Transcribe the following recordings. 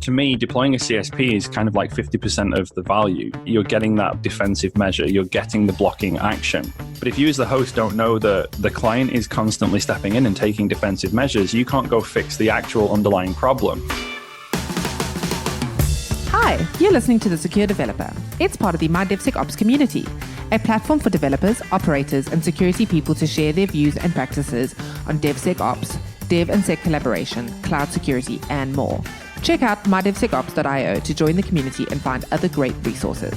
To me, deploying a CSP is kind of like 50% of the value. You're getting that defensive measure, you're getting the blocking action. But if you as the host don't know that the client is constantly stepping in and taking defensive measures, you can't go fix the actual underlying problem. Hi, you're listening to The Secure Developer. It's part of the MyDevSecOps community, a platform for developers, operators, and security people to share their views and practices on DevSecOps, Dev and Sec collaboration, cloud security, and more. Check out mydevsecops.io to join the community and find other great resources.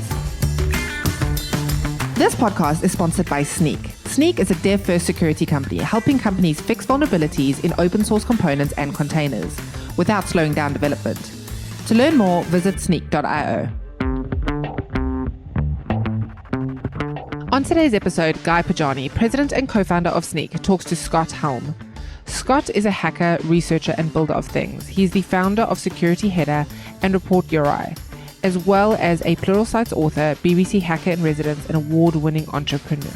This podcast is sponsored by Snyk. Snyk is a dev-first security company helping companies fix vulnerabilities in open source components and containers without slowing down development. To learn more, visit snyk.io. On today's episode, Guy Podjarny, president and co-founder of Snyk, talks to Scott Helme. Scott is a hacker, researcher, and builder of things. He's the founder of Security Header and Report URI, as well as a Pluralsight author, BBC Hacker in Residence, and award-winning entrepreneur.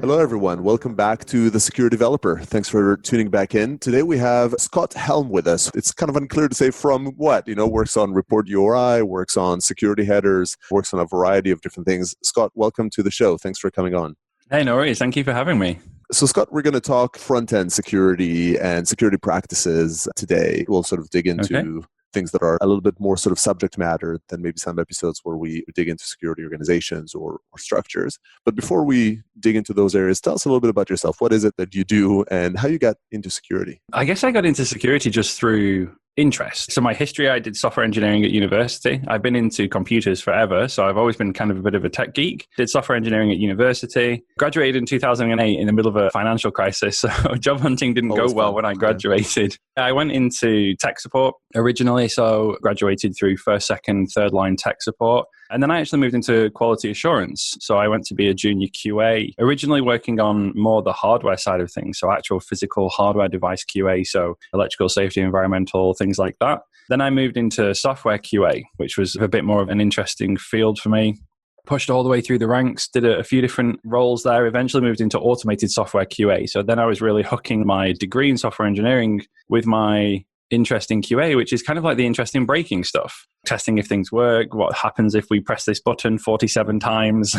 Hello, everyone. Welcome back to The Secure Developer. Thanks for tuning back in. Today we have Scott Helme with us. It's kind of unclear to say from what, works on Report URI, works on security headers, works on a variety of different things. Scott, welcome to the show. Thanks for coming on. Hey, no worries. Thank you for having me. So Scott, we're going to talk front-end security and security practices today. We'll sort of dig into things that are a little bit more sort of subject matter than maybe some episodes where we dig into security organizations or structures. But before we dig into those areas, tell us a little bit about yourself. What is it that you do and how you got into security? I guess I got into security just through interest. So my history, I did software engineering at university. I've been into computers forever, so I've always been kind of a bit of a tech geek. Did software engineering at university. Graduated in 2008 in the middle of a financial crisis, so job hunting didn't go well when I graduated. I went into tech support originally, so graduated through first, second, third line tech support. And then I actually moved into quality assurance. So I went to be a junior QA, originally working on more the hardware side of things. So actual physical hardware device QA, so electrical safety, environmental, things like that. Then I moved into software QA, which was a bit more of an interesting field for me. Pushed all the way through the ranks, did a few different roles there, eventually moved into automated software QA. So then I was really hooking my degree in software engineering with my interest in QA, which is kind of like the interest in breaking stuff. Testing if things work, what happens if we press this button 47 times,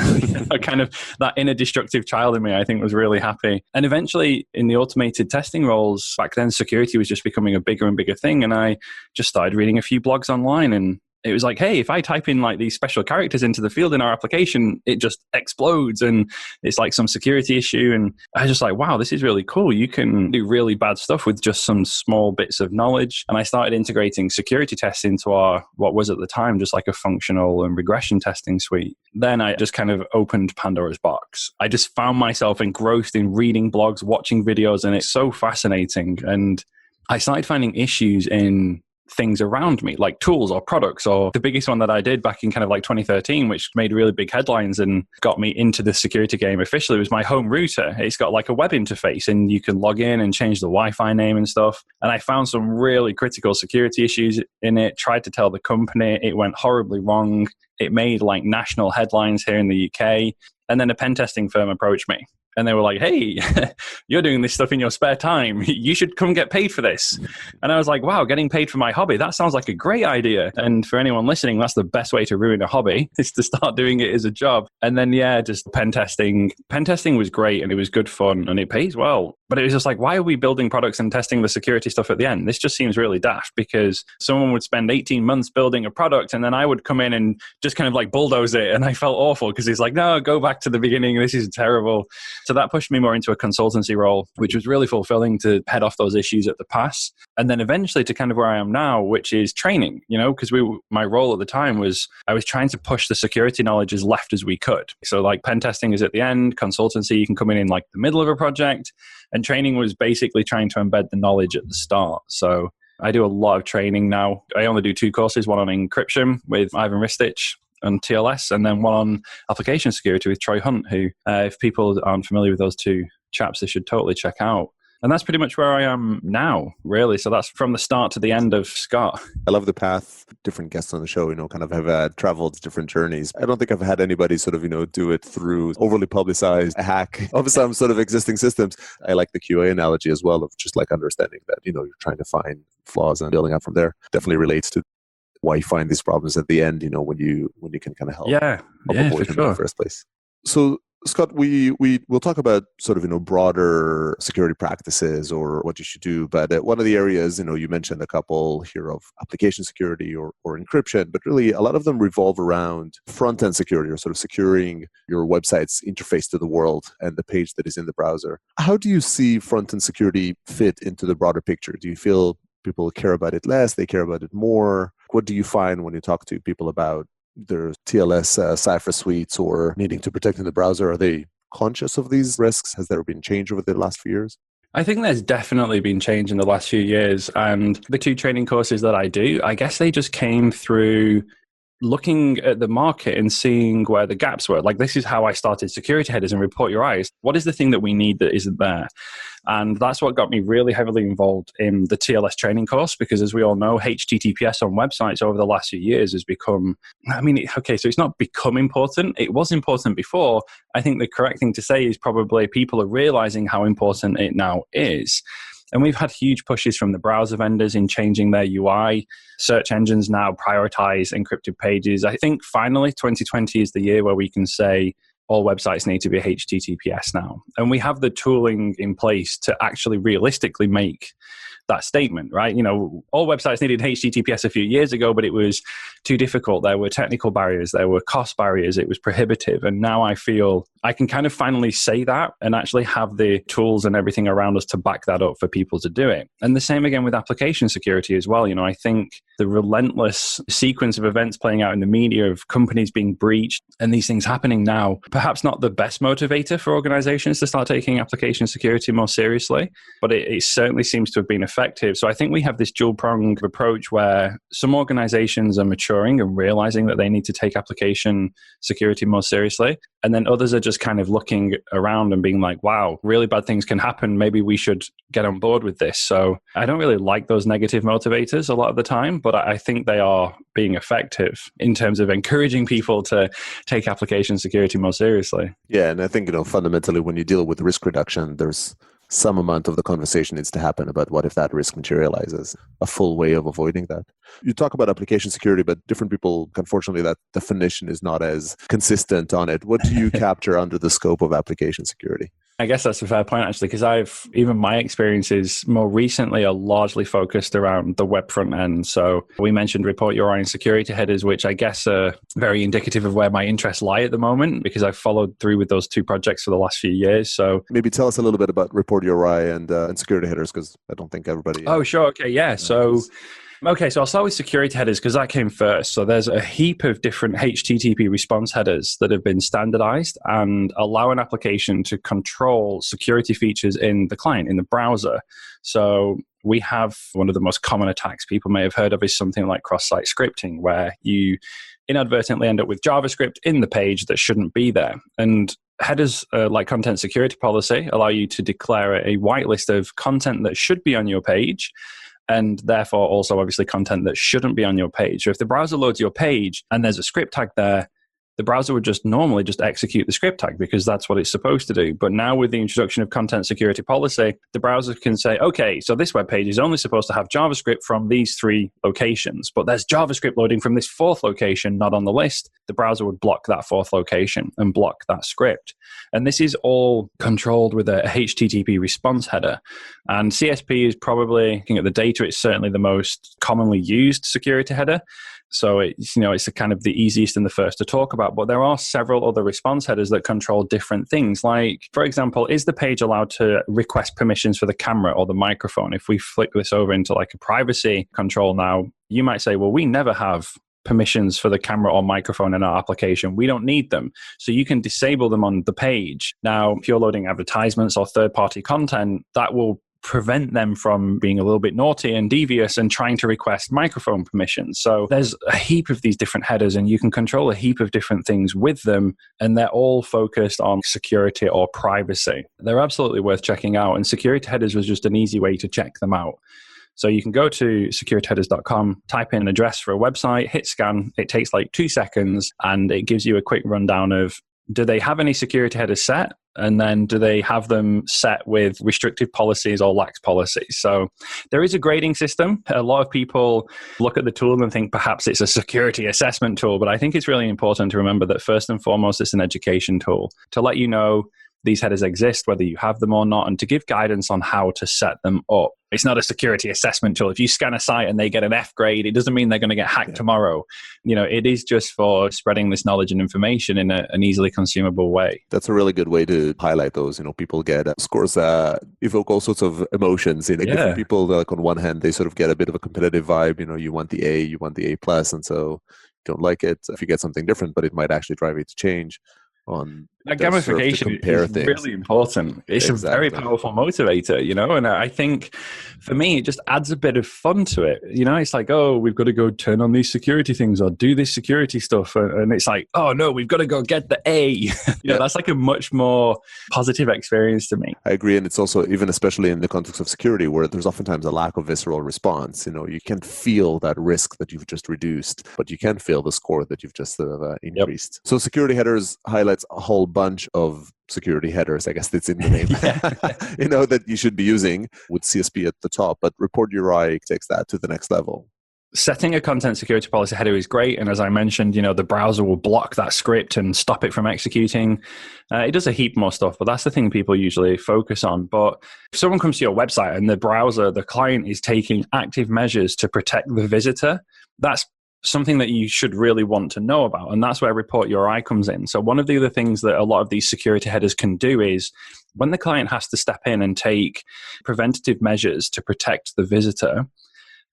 kind of that inner destructive child in me, I think, was really happy. And eventually in the automated testing roles, back then security was just becoming a bigger and bigger thing. And I just started reading a few blogs online, and it was like, hey, if I type in like these special characters into the field in our application, it just explodes and it's like some security issue. And I was just like, wow, this is really cool. You can do really bad stuff with just some small bits of knowledge. And I started integrating security tests into our, what was at the time, just like a functional and regression testing suite. Then I just kind of opened Pandora's box. I just found myself engrossed in reading blogs, watching videos, and it's so fascinating. And I started finding issues in things around me, like tools or products, or the biggest one that I did back in kind of like 2013, which made really big headlines and got me into the security game officially, was my home router. It's got like a web interface and you can log in and change the Wi-Fi name and stuff. And I found some really critical security issues in it, tried to tell the company, it went horribly wrong. It made like national headlines here in the UK. And then a pen testing firm approached me. And they were like, hey, you're doing this stuff in your spare time. You should come get paid for this. And I was like, wow, getting paid for my hobby, that sounds like a great idea. And for anyone listening, that's the best way to ruin a hobby, is to start doing it as a job. And then, just pen testing. Pen testing was great and it was good fun and it pays well. But it was just like, why are we building products and testing the security stuff at the end? This just seems really daft, because someone would spend 18 months building a product and then I would come in and just kind of like bulldoze it. And I felt awful because it's like, no, go back to the beginning. This is terrible. So that pushed me more into a consultancy role, which was really fulfilling to head off those issues at the pass. And then eventually to kind of where I am now, which is training, because my role at the time was I was trying to push the security knowledge as left as we could. So like pen testing is at the end, consultancy, you can come in like the middle of a project, and training was basically trying to embed the knowledge at the start. So I do a lot of training now. I only do 2 courses, one on encryption with Ivan Ristich on TLS, and then one on application security with Troy Hunt, who, if people aren't familiar with those 2 chaps, they should totally check out. And that's pretty much where I am now, really. So that's from the start to the end of Scott. I love the path. Different guests on the show, kind of have traveled different journeys. I don't think I've had anybody sort of, do it through overly publicized hack of some sort of existing systems. I like the QA analogy as well, of just like understanding that, you're trying to find flaws and building up from there. Definitely relates to why you find these problems at the end, when you can kind of help avoid them in the first place. So Scott, we'll talk about sort of, broader security practices or what you should do. But one of the areas, you mentioned a couple here of application security or encryption, but really a lot of them revolve around front-end security or sort of securing your website's interface to the world and the page that is in the browser. How do you see front-end security fit into the broader picture? Do you feel people care about it less? They care about it more? What do you find when you talk to people about their TLS cipher suites or needing to protect in the browser? Are they conscious of these risks? Has there been change over the last few years? I think there's definitely been change in the last few years. And the 2 training courses that I do, I guess they just came through looking at the market and seeing where the gaps were. Like, this is how I started Security Headers and Report Your Eyes. What is the thing that we need that isn't there? And that's what got me really heavily involved in the TLS training course, because as we all know, HTTPS on websites over the last few years has become, so it's not become important. It was important before. I think the correct thing to say is probably people are realizing how important it now is. And we've had huge pushes from the browser vendors in changing their UI. Search engines now prioritize encrypted pages. I think finally 2020 is the year where we can say all websites need to be HTTPS now. And we have the tooling in place to actually realistically make that statement, right? All websites needed HTTPS a few years ago, but it was too difficult. There were technical barriers, there were cost barriers, it was prohibitive. And now I feel I can kind of finally say that and actually have the tools and everything around us to back that up for people to do it. And the same again with application security as well. I think the relentless sequence of events playing out in the media of companies being breached and these things happening now, perhaps not the best motivator for organizations to start taking application security more seriously, but it certainly seems to have been effective. So I think we have this dual-pronged approach where some organizations are maturing and realizing that they need to take application security more seriously. And then others are just kind of looking around and being like, wow, really bad things can happen. Maybe we should get on board with this. So I don't really like those negative motivators a lot of the time, but I think they are being effective in terms of encouraging people to take application security more seriously. Yeah, and I think, fundamentally when you deal with risk reduction, there's some amount of the conversation needs to happen about what if that risk materializes, a full way of avoiding that. You talk about application security, but different people, unfortunately, that definition is not as consistent on it. What do you capture under the scope of application security? I guess that's a fair point, actually, because even my experiences more recently are largely focused around the web front end. So we mentioned Report Your Eyes Security Headers, which I guess are very indicative of where my interests lie at the moment, because I've followed through with those 2 projects for the last few years. So maybe tell us a little bit about Report Your Eye and Security Headers, because I don't think everybody... Oh, sure. Okay, yeah. So I'll start with security headers because that came first. So there's a heap of different HTTP response headers that have been standardized and allow an application to control security features in the client, in the browser. So we have one of the most common attacks people may have heard of is something like cross-site scripting, where you inadvertently end up with JavaScript in the page that shouldn't be there. And headers like content security policy allow you to declare a whitelist of content that should be on your page, and therefore also obviously content that shouldn't be on your page. So if the browser loads your page and there's a script tag there, the browser would just normally just execute the script tag because that's what it's supposed to do. But now with the introduction of content security policy, the browser can say, okay, so this web page is only supposed to have JavaScript from these 3 locations, but there's JavaScript loading from this 4th location, not on the list. The browser would block that 4th location and block that script. And this is all controlled with a HTTP response header. And CSP is probably, looking at the data, it's certainly the most commonly used security header. So it's the kind of the easiest and the first to talk about. But there are several other response headers that control different things. Like, for example, is the page allowed to request permissions for the camera or the microphone? If we flick this over into like a privacy control now, you might say, well, we never have permissions for the camera or microphone in our application. We don't need them. So you can disable them on the page. Now, if you're loading advertisements or third-party content, that will prevent them from being a little bit naughty and devious and trying to request microphone permissions. So there's a heap of these different headers and you can control a heap of different things with them, and they're all focused on security or privacy. They're absolutely worth checking out, and security headers was just an easy way to check them out. So you can go to securityheaders.com, type in an address for a website, hit scan. It takes like 2 seconds and it gives you a quick rundown of do they have any security headers set? And then do they have them set with restrictive policies or lax policies? So there is a grading system. A lot of people look at the tool and think perhaps it's a security assessment tool, but I think it's really important to remember that first and foremost, it's an education tool to let you know these headers exist, whether you have them or not, and to give guidance on how to set them up. It's not a security assessment tool. If you scan a site and they get an F grade, it doesn't mean they're going to get hacked tomorrow. It is just for spreading this knowledge and information in an easily consumable way. That's a really good way to highlight those. People get scores that evoke all sorts of emotions. Different people, like on one hand, they sort of get a bit of a competitive vibe. You want the A, you want the A plus, and so you don't like it if you get something different, but it might actually drive you to change. That gamification is really important. It's a very powerful motivator, and I think for me, it just adds a bit of fun to it. It's like, oh, we've got to go turn on these security things or do this security stuff. And it's like, oh no, we've got to go get the A. That's like a much more positive experience to me. I agree. And it's also, even especially in the context of security, where there's oftentimes a lack of visceral response. You can't feel that risk that you've just reduced, but you can feel the score that you've just increased. Yep. So security headers highlights a whole bunch of security headers, I guess that's in the name, that you should be using with CSP at the top, but Report URI takes that to the next level. Setting a content security policy header is great. And as I mentioned, the browser will block that script and stop it from executing. It does a heap more stuff, but that's the thing people usually focus on. But if someone comes to your website and the browser, the client is taking active measures to protect the visitor, that's something that you should really want to know about. And that's where Report URI comes in. So one of the other things that a lot of these security headers can do is when the client has to step in and take preventative measures to protect the visitor,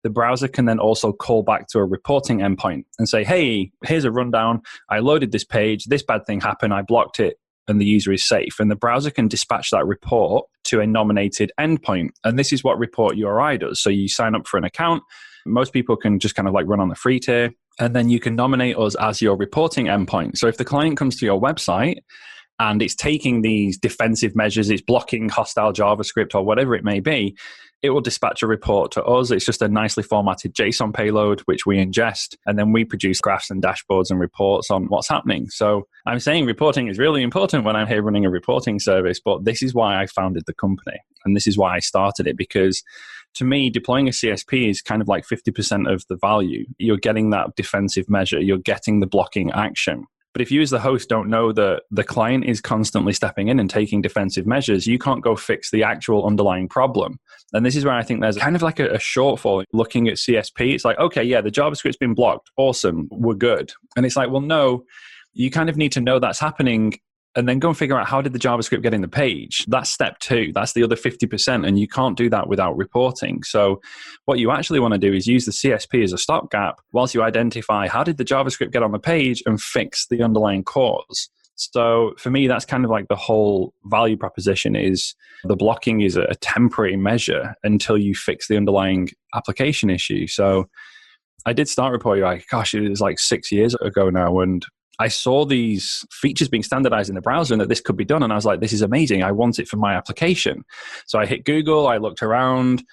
the browser can then also call back to a reporting endpoint and say, hey, here's a rundown. I loaded this page. This bad thing happened. I blocked it. And the user is safe. And the browser can dispatch that report to a nominated endpoint. And this is what Report URI does. So you sign up for an account. Most people can just kind of like run on the free tier. And then you can nominate us as your reporting endpoint. So if the client comes to your website and it's taking these defensive measures, it's blocking hostile JavaScript or whatever it may be, it will dispatch a report to us. It's just a nicely formatted JSON payload, which we ingest, and then we produce graphs and dashboards and reports on what's happening. So I'm saying reporting is really important when I'm here running a reporting service, but this is why I founded the company. And this is why I started it, because to me, deploying a CSP is kind of like 50% of the value. You're getting that defensive measure. You're getting the blocking action. But if you as the host don't know that the client is constantly stepping in and taking defensive measures, you can't go fix the actual underlying problem. And this is where I think there's kind of like a shortfall looking at CSP. It's like, okay, yeah, the JavaScript's been blocked. Awesome. We're good. And it's like, well, no, you kind of need to know that's happening and then go and figure out how did the JavaScript get in the page. That's step 2. That's the other 50%. And you can't do that without reporting. So what you actually want to do is use the CSP as a stopgap whilst you identify how did the JavaScript get on the page and fix the underlying cause. So for me, that's kind of like the whole value proposition is the blocking is a temporary measure until you fix the underlying application issue. So I did start Report UI, gosh, it was like 6 years ago now. And I saw these features being standardized in the browser and that this could be done. And I was like, this is amazing. I want it for my application. So I hit Google, I looked around,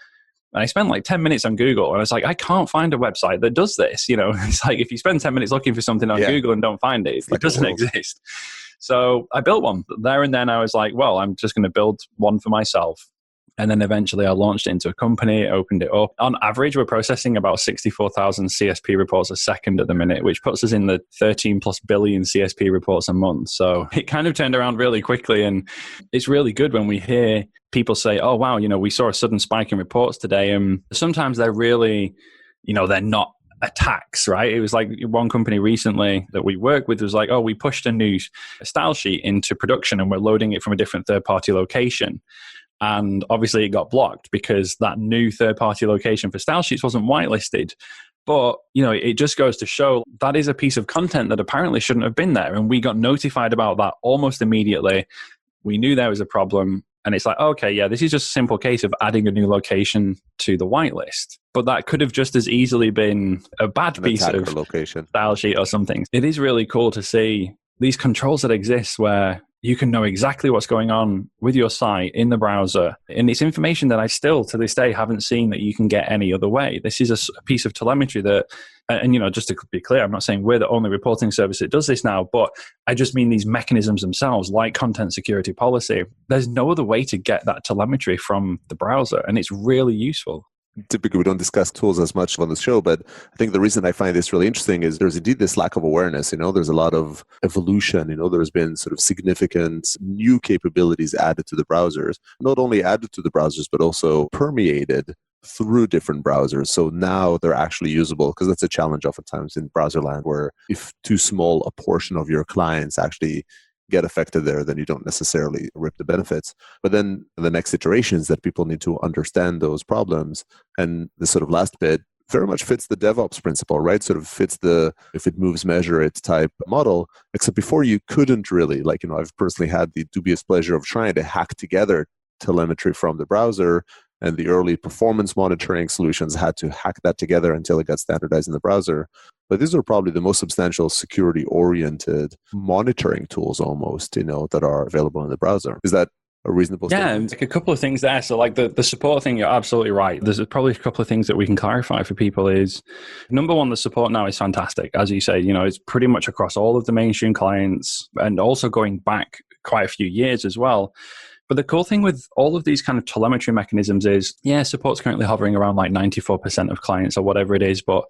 and I spent like 10 minutes on Google. And I was like, I can't find a website that does this. It's like if you spend 10 minutes looking for something on Google and don't find it, it doesn't exist. So I built one. There and then I was like, well, I'm just going to build one for myself. And then eventually I launched it into a company, opened it up. On average, we're processing about 64,000 CSP reports a second at the minute, which puts us in the 13 plus billion CSP reports a month. So it kind of turned around really quickly. And it's really good when we hear people say, oh, wow, we saw a sudden spike in reports today. And sometimes they're really, they're not attacks, right? It was like one company recently that we work with was like, oh, we pushed a new style sheet into production and we're loading it from a different third-party location. And obviously it got blocked because that new third-party location for style sheets wasn't whitelisted. But, it just goes to show that is a piece of content that apparently shouldn't have been there. And we got notified about that almost immediately. We knew there was a problem. And it's like, okay, yeah, this is just a simple case of adding a new location to the whitelist. But that could have just as easily been a bad piece of location, style sheet or something. It is really cool to see these controls that exist where you can know exactly what's going on with your site in the browser. And it's information that I still, to this day, haven't seen that you can get any other way. This is a piece of telemetry that, and just to be clear, I'm not saying we're the only reporting service that does this now, but I just mean these mechanisms themselves, like content security policy. There's no other way to get that telemetry from the browser, and it's really useful. Typically, we don't discuss tools as much on the show, but I think the reason I find this really interesting is there's indeed this lack of awareness. There's a lot of evolution. There's been sort of significant new capabilities added to the browsers, not only added to the browsers, but also permeated through different browsers. So now they're actually usable, because that's a challenge oftentimes in browser land, where if too small a portion of your clients actually get affected there, then you don't necessarily reap the benefits. But then the next iteration is that people need to understand those problems. And the sort of last bit very much fits the DevOps principle, right? Sort of fits the if it moves, measure it type model, except before you couldn't really, I've personally had the dubious pleasure of trying to hack together telemetry from the browser, and the early performance monitoring solutions had to hack that together until it got standardized in the browser. But these are probably the most substantial security-oriented monitoring tools almost, that are available in the browser. Is that a reasonable statement? Yeah, a couple of things there. So the support thing, you're absolutely right. There's probably a couple of things that we can clarify for people is, number one, the support now is fantastic. As you say, it's pretty much across all of the mainstream clients, and also going back quite a few years as well. But the cool thing with all of these kind of telemetry mechanisms is, support's currently hovering around 94% of clients or whatever it is. But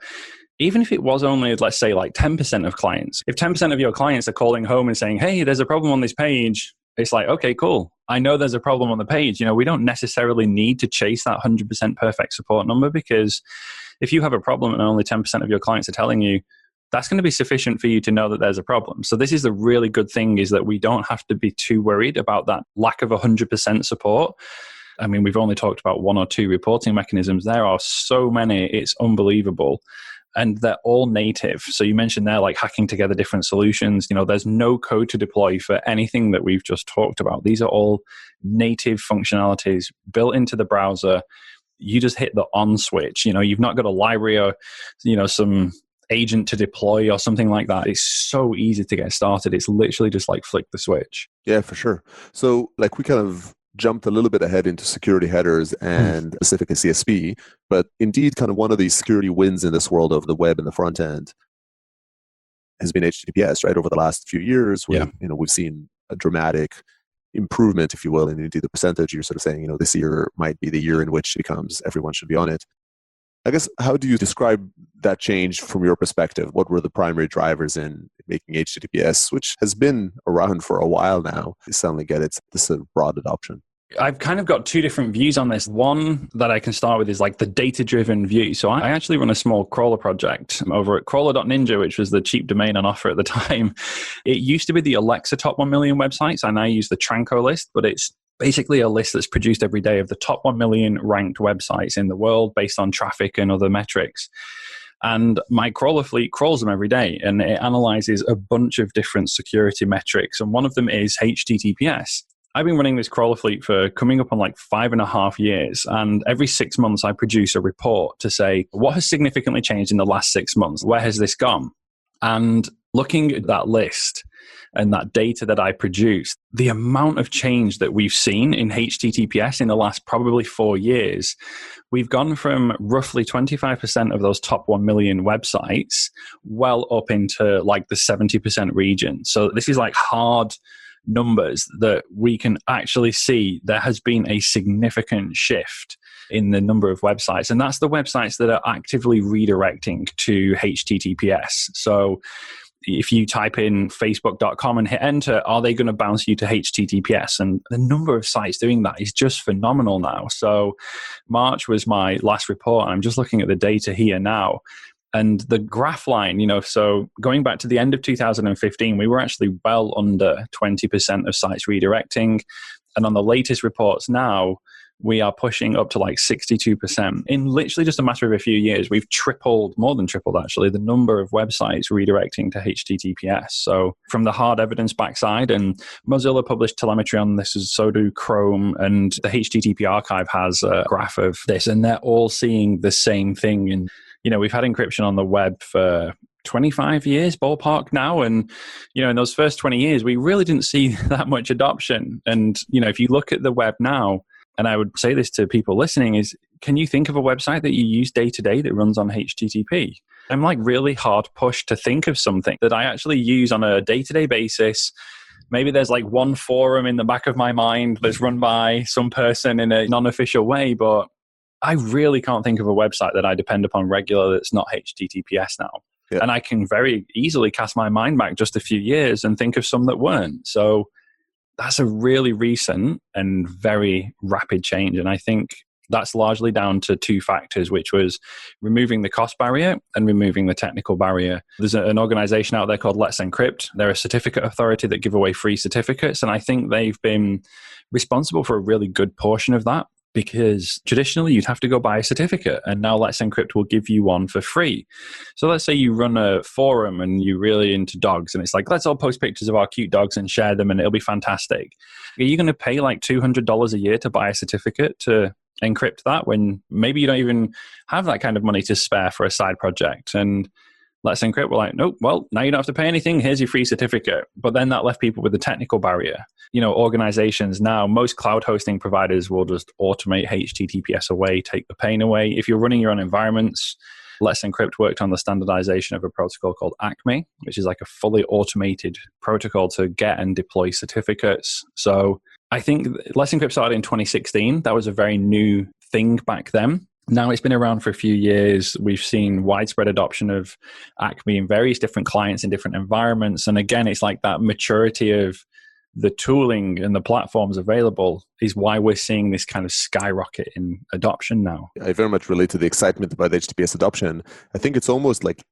even if it was only, let's say, 10% of clients, if 10% of your clients are calling home and saying, hey, there's a problem on this page, it's okay, cool. I know there's a problem on the page. We don't necessarily need to chase that 100% perfect support number, because if you have a problem and only 10% of your clients are telling you, that's going to be sufficient for you to know that there's a problem. So this is the really good thing, is that we don't have to be too worried about that lack of 100% support. I mean, we've only talked about one or two reporting mechanisms. There are so many, it's unbelievable. And they're all native. So you mentioned there, hacking together different solutions. There's no code to deploy for anything that we've just talked about. These are all native functionalities built into the browser. You just hit the on switch. You've not got a library or, some agent to deploy or something like that. It's so easy to get started. It's literally just flick the switch. Yeah, for sure. So we kind of jumped a little bit ahead into security headers and specifically CSP, but indeed kind of one of these security wins in this world of the web and the front end has been HTTPS, right? Over the last few years, we've seen a dramatic improvement, if you will, and indeed the percentage you're sort of saying, this year might be the year in which it becomes everyone should be on it. I guess, how do you describe that change from your perspective? What were the primary drivers in making HTTPS, which has been around for a while now, suddenly get this sort of broad adoption? I've kind of got two different views on this. One that I can start with is the data-driven view. So I actually run a small crawler project over at crawler.ninja, which was the cheap domain on offer at the time. It used to be the Alexa top 1 million websites. I now use the Tranco list, but it's basically a list that's produced every day of the top 1 million ranked websites in the world based on traffic and other metrics. And my crawler fleet crawls them every day, and it analyzes a bunch of different security metrics. And one of them is HTTPS. I've been running this crawler fleet for coming up on 5.5 years. And every 6 months, I produce a report to say, what has significantly changed in the last 6 months? Where has this gone? And looking at that list and that data that I produce, the amount of change that we've seen in HTTPS in the last probably 4 years, we've gone from roughly 25% of those top 1 million websites well up into the 70% region. So this is hard numbers that we can actually see there has been a significant shift in the number of websites. And that's the websites that are actively redirecting to HTTPS. So if you type in facebook.com and hit enter, are they going to bounce you to HTTPS? And the number of sites doing that is just phenomenal now. So March was my last report, and I'm just looking at the data here now. And the graph line, so going back to the end of 2015, we were actually well under 20% of sites redirecting. And on the latest reports now, we are pushing up to 62%. In literally just a matter of a few years, we've more than tripled actually, the number of websites redirecting to HTTPS. So from the hard evidence backside, and Mozilla published telemetry on this, so do Chrome, and the HTTP archive has a graph of this, and they're all seeing the same thing. And we've had encryption on the web for 25 years ballpark now. And, in those first 20 years, we really didn't see that much adoption. And, if you look at the web now, and I would say this to people listening, is can you think of a website that you use day to day that runs on HTTP? I'm like really hard pushed to think of something that I actually use on a day to day basis. Maybe there's like one forum in the back of my mind that's run by some person in a non-official way, but I really can't think of a website that I depend upon regular that's not HTTPS now. Yeah. And I can very easily cast my mind back just a few years and think of some that weren't. So that's a really recent and very rapid change. And I think that's largely down to two factors, which was removing the cost barrier and removing the technical barrier. There's an organization out there called Let's Encrypt. They're a certificate authority that give away free certificates. And I think they've been responsible for a really good portion of that, because traditionally you'd have to go buy a certificate, and now Let's Encrypt will give you one for free. So let's say you run a forum and you're really into dogs, and it's like, let's all post pictures of our cute dogs and share them and it'll be fantastic. Are you going to pay like $200 a year to buy a certificate to encrypt that when maybe you don't even have that kind of money to spare for a side project? And Let's Encrypt were like, nope, well, now you don't have to pay anything. Here's your free certificate. But then that left people with the technical barrier. Organizations now, most cloud hosting providers will just automate HTTPS away, take the pain away. If you're running your own environments, Let's Encrypt worked on the standardization of a protocol called ACME, which is like a fully automated protocol to get and deploy certificates. So I think Let's Encrypt started in 2016. That was a very new thing back then. Now it's been around for a few years. We've seen widespread adoption of ACME in various different clients in different environments. And again, it's like that maturity of the tooling and the platforms available is why we're seeing this kind of skyrocket in adoption now. I very much relate to the excitement about HTTPS adoption. I think it's almost like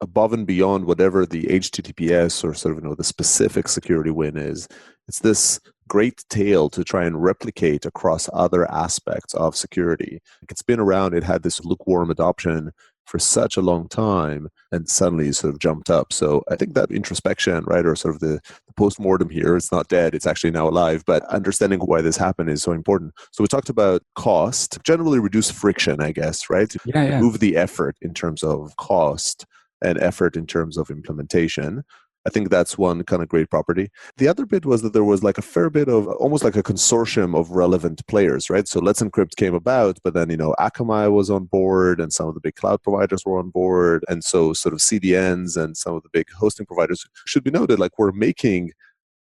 above and beyond whatever the HTTPS or sort of the specific security win is. It's this great tale to try and replicate across other aspects of security. It's been around, it had this lukewarm adoption for such a long time, and suddenly sort of jumped up. So I think that introspection, right, or sort of the post-mortem here, it's not dead, it's actually now alive, but understanding why this happened is so important. So we talked about cost, generally reduce friction, I guess, right? Yeah. Remove the effort in terms of cost and effort in terms of implementation. I think that's one kind of great property. The other bit was that there was like a fair bit of almost like a consortium of relevant players, right? So Let's Encrypt came about, but then, Akamai was on board and some of the big cloud providers were on board. And so sort of CDNs and some of the big hosting providers should be noted, like we're making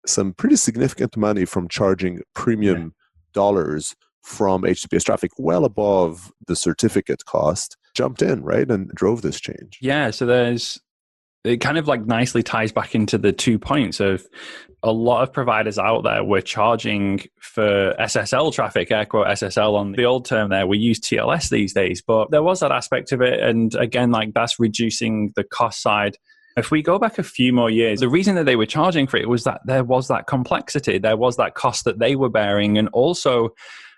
some pretty significant money from charging premium dollars from HTTPS traffic well above the certificate cost, jumped in, right? And drove this change. Yeah. So it kind of like nicely ties back into the 2 points of a lot of providers out there were charging for SSL traffic, air quote SSL on the old term there. We use TLS these days, but there was that aspect of it. And again, like that's reducing the cost side. If we go back a few more years, the reason that they were charging for it was that there was that complexity, there was that cost that they were bearing, and also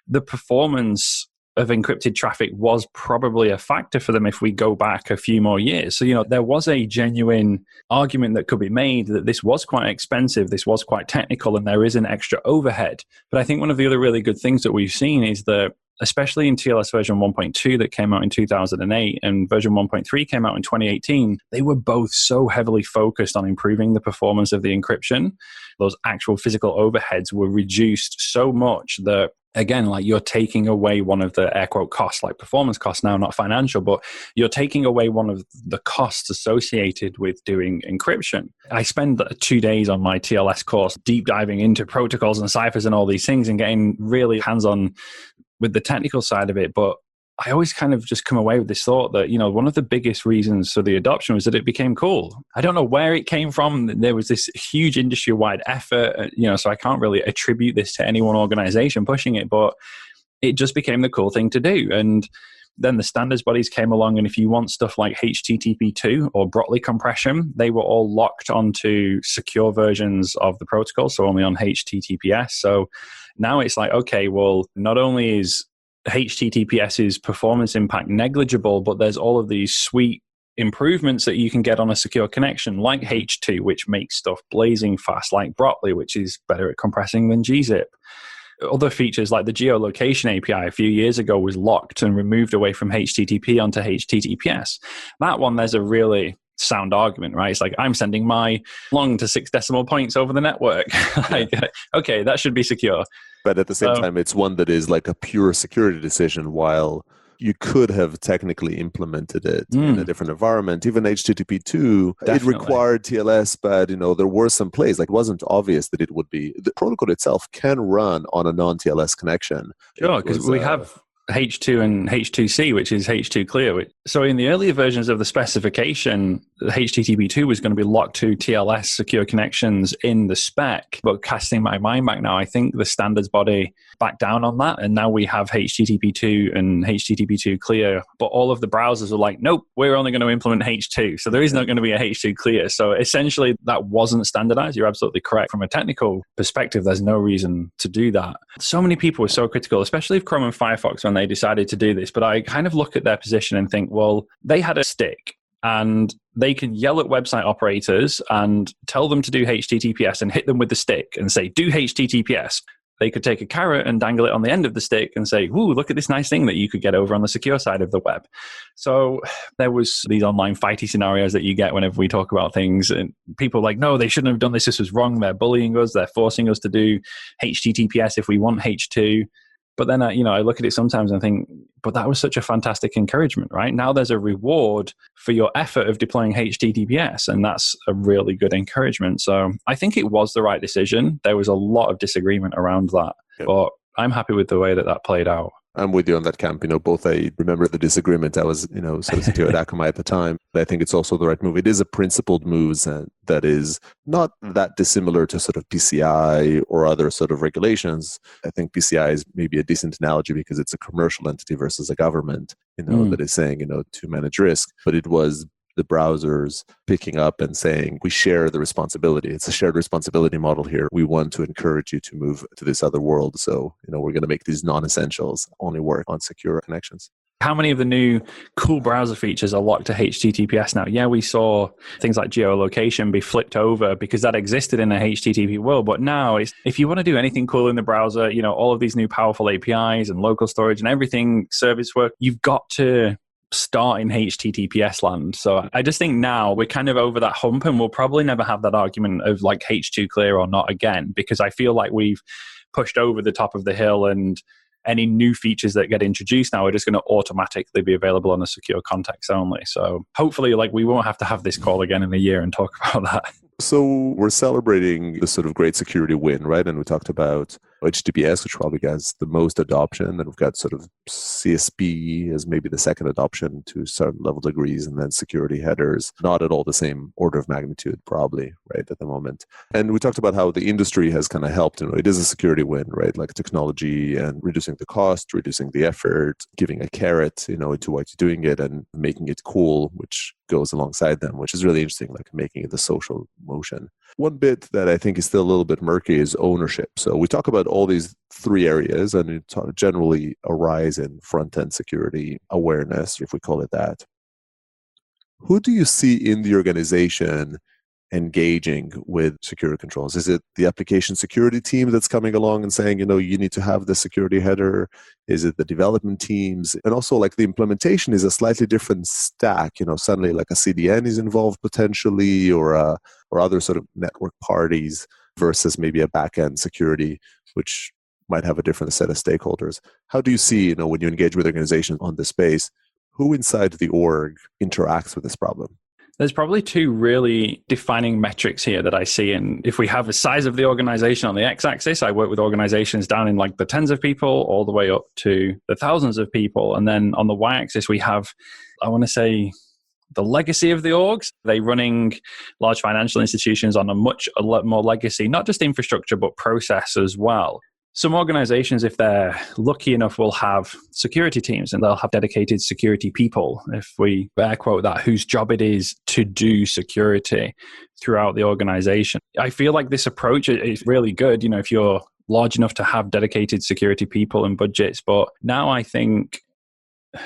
the performance of encrypted traffic was probably a factor for them if we go back a few more years. So, there was a genuine argument that could be made that this was quite expensive, this was quite technical, and there is an extra overhead. But I think one of the other really good things that we've seen is that, especially in TLS version 1.2 that came out in 2008 and version 1.3 came out in 2018, they were both so heavily focused on improving the performance of the encryption. Those actual physical overheads were reduced so much that, again, like you're taking away one of the air quote costs, like performance costs now, not financial, but you're taking away one of the costs associated with doing encryption. I spend 2 days on my TLS course deep diving into protocols and ciphers and all these things and getting really hands-on with the technical side of it. But I always kind of just come away with this thought that, one of the biggest reasons for the adoption was that it became cool. I don't know where it came from. There was this huge industry-wide effort, so I can't really attribute this to any one organization pushing it, but it just became the cool thing to do. And then the standards bodies came along, and if you want stuff like HTTP2 or Brotli compression, they were all locked onto secure versions of the protocol, so only on HTTPS. So now it's like, okay, well, not only is HTTPS's performance impact negligible, but there's all of these sweet improvements that you can get on a secure connection, like H2, which makes stuff blazing fast, like Brotli, which is better at compressing than gzip. Other features like the geolocation API a few years ago was locked and removed away from HTTP onto HTTPS. That one, there's a really sound argument, right? It's like, I'm sending my long to 6 decimal points over the network. Like, okay, that should be secure. But at the same time, it's one that is like a pure security decision, while you could have technically implemented it in a different environment. Even HTTP2, it required TLS, but there were some plays. Like, it wasn't obvious that it would be. The protocol itself can run on a non-TLS connection. Sure, because we have H2 and H2C, which is H2 clear. So in the earlier versions of the specification, HTTP2 was going to be locked to TLS secure connections in the spec. But casting my mind back now, I think the standards body backed down on that. And now we have HTTP2 and HTTP2 clear. But all of the browsers are like, nope, we're only going to implement H2. So there is not going to be a H2 clear. So essentially, that wasn't standardized. You're absolutely correct. From a technical perspective, there's no reason to do that. So many people were so critical, especially of Chrome and Firefox when they decided to do this. But I kind of look at their position and think, well, they had a stick and they can yell at website operators and tell them to do HTTPS and hit them with the stick and say, do HTTPS. They could take a carrot and dangle it on the end of the stick and say, ooh, look at this nice thing that you could get over on the secure side of the web. So there was these online fighty scenarios that you get whenever we talk about things. And people are like, no, they shouldn't have done this. This was wrong. They're bullying us. They're forcing us to do HTTPS if we want H2. But then, I look at it sometimes and think, but that was such a fantastic encouragement, right? Now there's a reward for your effort of deploying HTTPS, and that's a really good encouragement. So I think it was the right decision. There was a lot of disagreement around that, but I'm happy with the way that played out. I'm with you on that camp. Both I remember the disagreement. I was, sort of secure at Akamai at the time. I think it's also the right move. It is a principled move that is not that dissimilar to sort of PCI or other sort of regulations. I think PCI is maybe a decent analogy because it's a commercial entity versus a government, that is saying, to manage risk. But it was the browsers picking up and saying, we share the responsibility. It's a shared responsibility model here. We want to encourage you to move to this other world. So, we're going to make these non-essentials only work on secure connections. How many of the new cool browser features are locked to HTTPS now? Yeah, we saw things like geolocation be flipped over because that existed in a HTTP world. But now, if you want to do anything cool in the browser, all of these new powerful APIs and local storage and everything service work, you've got to start in HTTPS land. So I just think now we're kind of over that hump, and we'll probably never have that argument of like H2 clear or not again, because I feel like we've pushed over the top of the hill, and any new features that get introduced now are just going to automatically be available on a secure context only. So hopefully we won't have to have this call again in a year and talk about that. So we're celebrating this sort of great security win, right? And we talked about HTTPS, which probably has the most adoption. And we've got sort of CSP as maybe the second adoption to certain level degrees, and then security headers, not at all the same order of magnitude, probably, right, at the moment. And we talked about how the industry has kind of helped. It is a security win, right? Like technology and reducing the cost, reducing the effort, giving a carrot, into why you're doing it and making it cool, which goes alongside them, which is really interesting, like making it the social motion. One bit that I think is still a little bit murky is ownership. So we talk about all these 3 areas, and it generally a rise in front-end security awareness, if we call it that. Who do you see in the organization engaging with security controls? Is it the application security team that's coming along and saying, you need to have the security header? Is it the development teams? And also, like, the implementation is a slightly different stack. Suddenly like a CDN is involved potentially, or other sort of network parties versus maybe a back-end security, which might have a different set of stakeholders. How do you see, when you engage with organizations on this space, who inside the org interacts with this problem? There's probably 2 really defining metrics here that I see. And if we have the size of the organization on the x-axis, I work with organizations down in like the tens of people all the way up to the thousands of people. And then on the y-axis, we have, I want to say, the legacy of the orgs. They're running large financial institutions on a lot more legacy, not just infrastructure, but process as well. Some organizations, if they're lucky enough, will have security teams, and they'll have dedicated security people, if we air quote that, whose job it is to do security throughout the organization. I feel like this approach is really good, if you're large enough to have dedicated security people and budgets. But now I think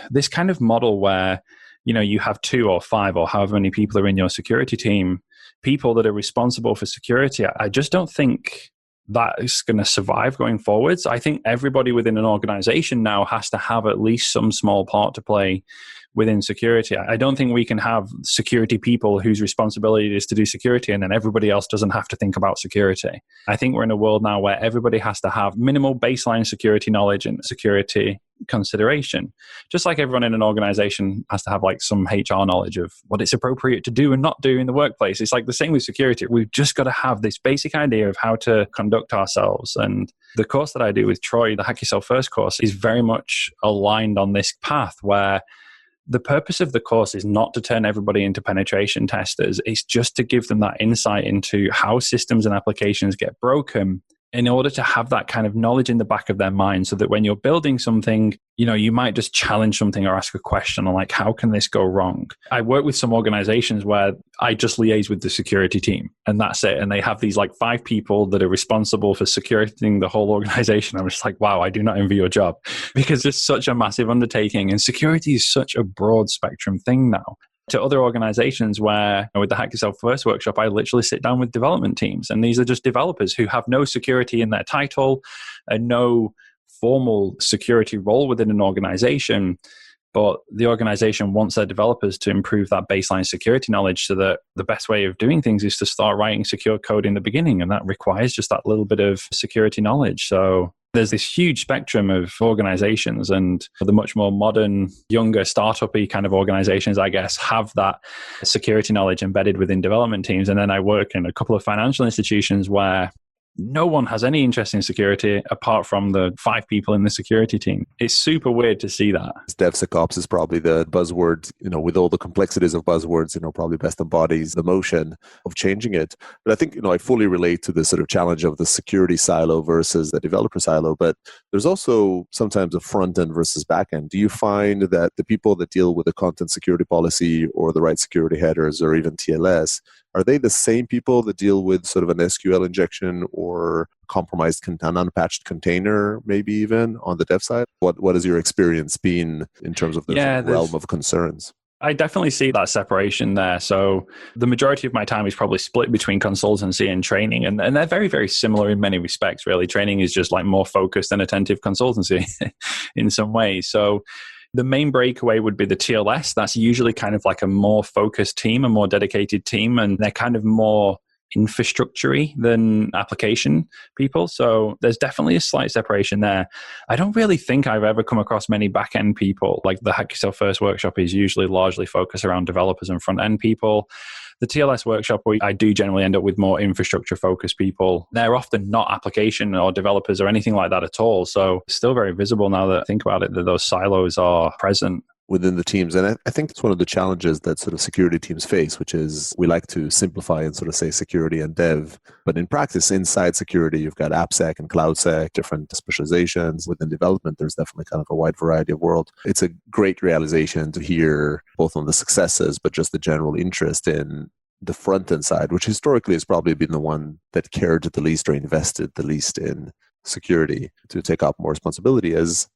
this kind of model where, you have 2 or 5 or however many people are in your security team, people that are responsible for security, I just don't think that is going to survive going forwards. I think everybody within an organization now has to have at least some small part to play within security. I don't think we can have security people whose responsibility is to do security and then everybody else doesn't have to think about security. I think we're in a world now where everybody has to have minimal baseline security knowledge and security consideration. Just like everyone in an organization has to have like some HR knowledge of what it's appropriate to do and not do in the workplace. It's like the same with security. We've just got to have this basic idea of how to conduct ourselves. And the course that I do with Troy, the Hack Yourself First course, is very much aligned on this path where the purpose of the course is not to turn everybody into penetration testers. It's just to give them that insight into how systems and applications get broken in order to have that kind of knowledge in the back of their mind so that when you're building something, you might just challenge something or ask a question on like, how can this go wrong? I work with some organizations where I just liaise with the security team and that's it. And they have these like 5 people that are responsible for securing the whole organization. I'm just like, wow, I do not envy your job because it's such a massive undertaking and security is such a broad spectrum thing now. To other organizations where with the Hack Yourself First workshop, I literally sit down with development teams. And these are just developers who have no security in their title and no formal security role within an organization. But the organization wants their developers to improve that baseline security knowledge so that the best way of doing things is to start writing secure code in the beginning. And that requires just that little bit of security knowledge. So there's this huge spectrum of organizations, and the much more modern, younger, startup-y kind of organizations, I guess, have that security knowledge embedded within development teams. And then I work in a couple of financial institutions where no one has any interest in security apart from the 5 people in the security team. It's super weird to see that. DevSecOps is probably the buzzword, with all the complexities of buzzwords, probably best embodies the motion of changing it. But I think, I fully relate to the sort of challenge of the security silo versus the developer silo. But there's also sometimes a front end versus back end. Do you find that the people that deal with the content security policy or the right security headers or even TLS, are they the same people that deal with sort of an SQL injection or compromised, an unpatched container, maybe even on the dev side? What has your experience been in terms of the realm of concerns? I definitely see that separation there. So the majority of my time is probably split between consultancy and training. And they're very, very similar in many respects, really. Training is just like more focused and attentive consultancy in some ways. So the main breakaway would be the TLS. That's usually kind of like a more focused team, a more dedicated team, and they're kind of more infrastructure-y than application people. So there's definitely a slight separation there. I don't really think I've ever come across many back-end people. Like the Hack Yourself First workshop is usually largely focused around developers and front-end people. The TLS workshop, I do generally end up with more infrastructure-focused people. They're often not application or developers or anything like that at all. So it's still very visible now that I think about it, that those silos are present within the teams. And I think it's one of the challenges that sort of security teams face, which is we like to simplify and sort of say security and dev. But in practice, inside security, you've got AppSec and CloudSec, different specializations. Within development, there's definitely kind of a wide variety of world. It's a great realization to hear both on the successes, but just the general interest in the front-end side, which historically has probably been the one that cared the least or invested the least in security, to take up more responsibility. As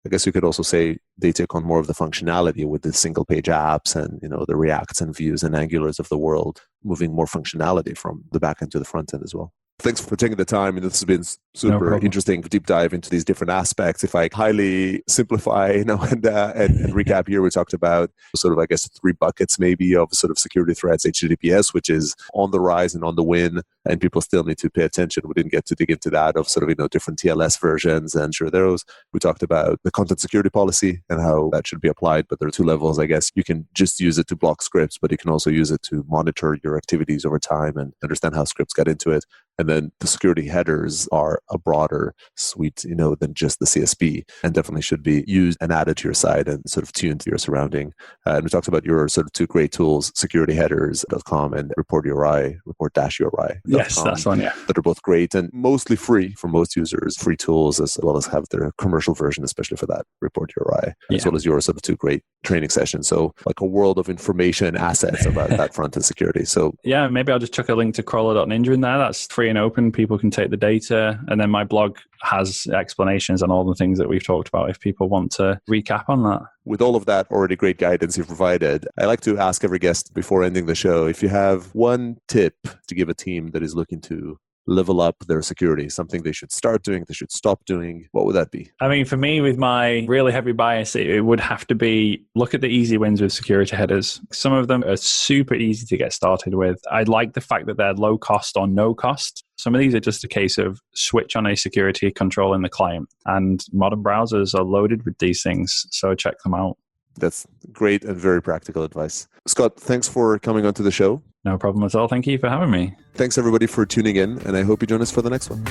I guess you could also say they take on more of the functionality with the single page apps and, the Reacts and Views and Angulars of the world, moving more functionality from the back end to the front end as well. Thanks for taking the time. And this has been super interesting deep dive into these different aspects. If I highly simplify, and recap here, we talked about sort of, I guess, 3 buckets maybe of sort of security threats. HTTPS, which is on the rise and on the win, and people still need to pay attention. We didn't get to dig into that of sort of, different TLS versions and sure those. We talked about the content security policy and how that should be applied, but there are 2 levels, I guess. You can just use it to block scripts, but you can also use it to monitor your activities over time and understand how scripts get into it. And then the security headers are a broader suite, than just the CSP, and definitely should be used and added to your site and sort of tuned to your surrounding. And we talked about your sort of 2 great tools, securityheaders.com and report-URI.com. Yes, that's one, yeah. That are both great and mostly free for most users, free tools, as well as have their commercial version, especially for that, report-URI, as well as your sort of 2 great training sessions. So like a world of information assets about that front-end security. So yeah, maybe I'll just chuck a link to crawler.ninja in there. That's free and open. People can take the data. And then my blog has explanations on all the things that we've talked about if people want to recap on that. With all of that already great guidance you've provided, I like to ask every guest before ending the show, if you have one tip to give a team that is looking to level up their security? Something they should start doing, they should stop doing? What would that be? I mean, for me, with my really heavy bias, it would have to be look at the easy wins with security headers. Some of them are super easy to get started with. I like the fact that they're low cost or no cost. Some of these are just a case of switch on a security control in the client. And modern browsers are loaded with these things, so check them out. That's great and very practical advice. Scott, thanks for coming onto the show. No problem at all. Thank you for having me. Thanks everybody for tuning in, and I hope you join us for the next one.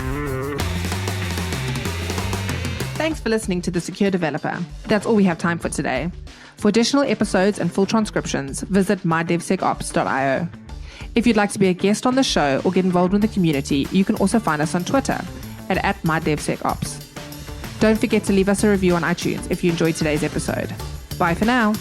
Thanks for listening to The Secure Developer. That's all we have time for today. For additional episodes and full transcriptions, visit mydevsecops.io. If you'd like to be a guest on the show or get involved in the community, you can also find us on Twitter at @mydevsecops. Don't forget to leave us a review on iTunes if you enjoyed today's episode. Bye for now.